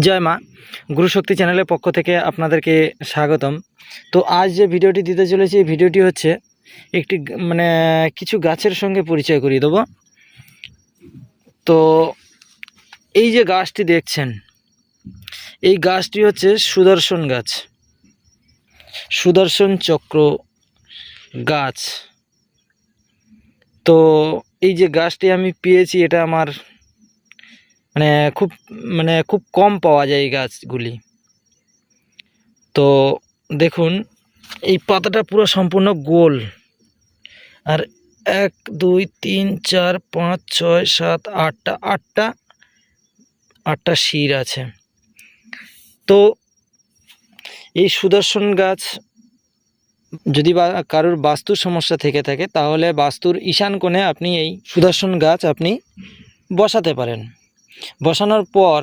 জয় মা। গুরুশক্তি চ্যানেলের পক্ষ থেকে আপনাদেরকে স্বাগতম। তো আজ যে ভিডিওটি দিতে চলেছি, এই ভিডিওটি হচ্ছে একটি কিছু গাছের সঙ্গে পরিচয় করিয়ে দেবো। তো এই যে গাছটি দেখছেন, এই গাছটি হচ্ছে সুদর্শন গাছ, সুদর্শন চক্র গাছ। তো এই যে গাছটি আমি পেয়েছি, এটা আমার খুব খুব কম পাওয়া যায় এই গাছগুলি। তো দেখুন, এই পাতাটা পুরো সম্পূর্ণ গোল, আর 1 2 3 4 5 6 7 8টা শির আছে। তো এই সুদর্শন গাছ যদি কারোর বাস্তুর সমস্যা থেকে থাকে, তাহলে বাস্তুর ঈশান কোণে আপনি এই সুদর্শন গাছ আপনি বসাতে পারেন। বসানোর পর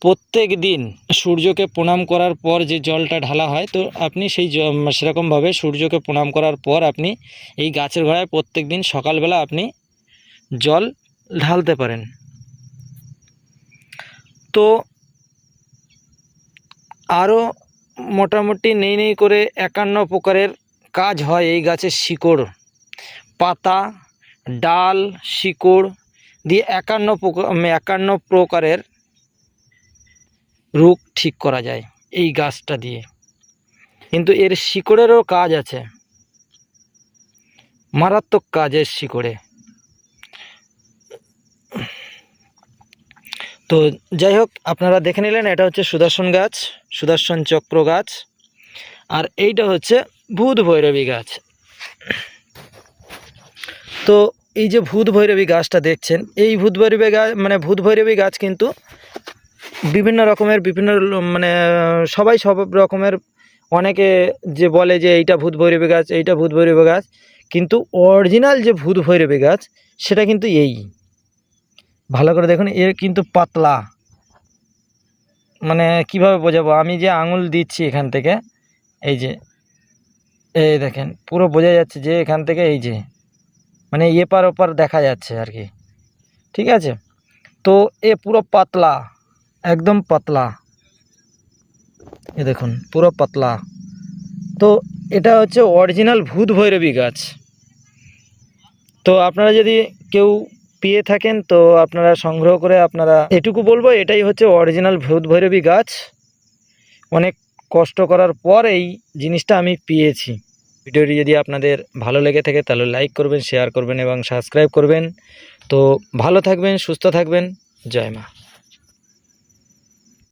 প্রত্যেক দিন সূর্যকে প্রণাম করার পর যে জলটা ঢালা হয়, তো আপনি সেরকমভাবে সূর্যকে প্রণাম করার পর আপনি এই গাছের গোড়ায় প্রত্যেক দিন সকালবেলা আপনি জল ঢালতে পারেন। তো আরও মোটামুটি নেই করে 51 প্রকারের কাজ হয় এই গাছের শিকড়, পাতা, ডাল, শিকড় দিয়ে 51 প্রকারের রোগ ঠিক করা যায় এই গাছটা দিয়ে। কিন্তু এর শিকড়েরও কাজ আছে, মারাত্মক কাজের শিকড়ে। তো যাই হোক, আপনারা দেখে নিলেন, এটা হচ্ছে সুদর্শন গাছ, সুদর্শন চক্র গাছ। আর এইটা হচ্ছে ভূত ভৈরবী গাছ। তো এই যে ভূত ভৈরবী গাছটা দেখছেন, এই ভূত ভৈরবী গাছ ভূত ভৈরবী গাছ কিন্তু বিভিন্ন রকমের সবাই সব রকমের, অনেকে যে বলে যে এইটা ভূত ভৈরবী গাছ, এইটা ভূত ভৈরবী গাছ, কিন্তু অরিজিনাল যে ভূত ভৈরবী গাছ সেটা কিন্তু এই। ভালো করে দেখুন, এর কিন্তু পাতলা, কিভাবে বোঝাবো, আমি যে আঙুল দিচ্ছি এখান থেকে, এই যে এই দেখেন, পুরো বোঝা যাচ্ছে যে এখান থেকে এই যে এপার ওপার দেখা যাচ্ছে আর কি। ঠিক আছে, তো এ পুরো পাতলা, একদম পাতলা, এ দেখুন পুরো পাতলা। তো এটা হচ্ছে অরিজিনাল ভূত ভৈরবী গাছ। তো আপনারা যদি কেউ পেয়ে থাকেন, তো আপনারা সংগ্রহ করে, আপনারা এটুকু বলবো, এটাই হচ্ছে অরিজিনাল ভূত ভৈরবী গাছ। অনেক কষ্ট করার পর এই জিনিসটা আমি পেয়েছি। ভিডিওটি যদি আপনাদের ভালো লেগে থাকে, তাহলে লাইক করবেন, শেয়ার করবেন এবং সাবস্ক্রাইব করবেন। তো ভালো থাকবেন, সুস্থ থাকবেন। জয় মা।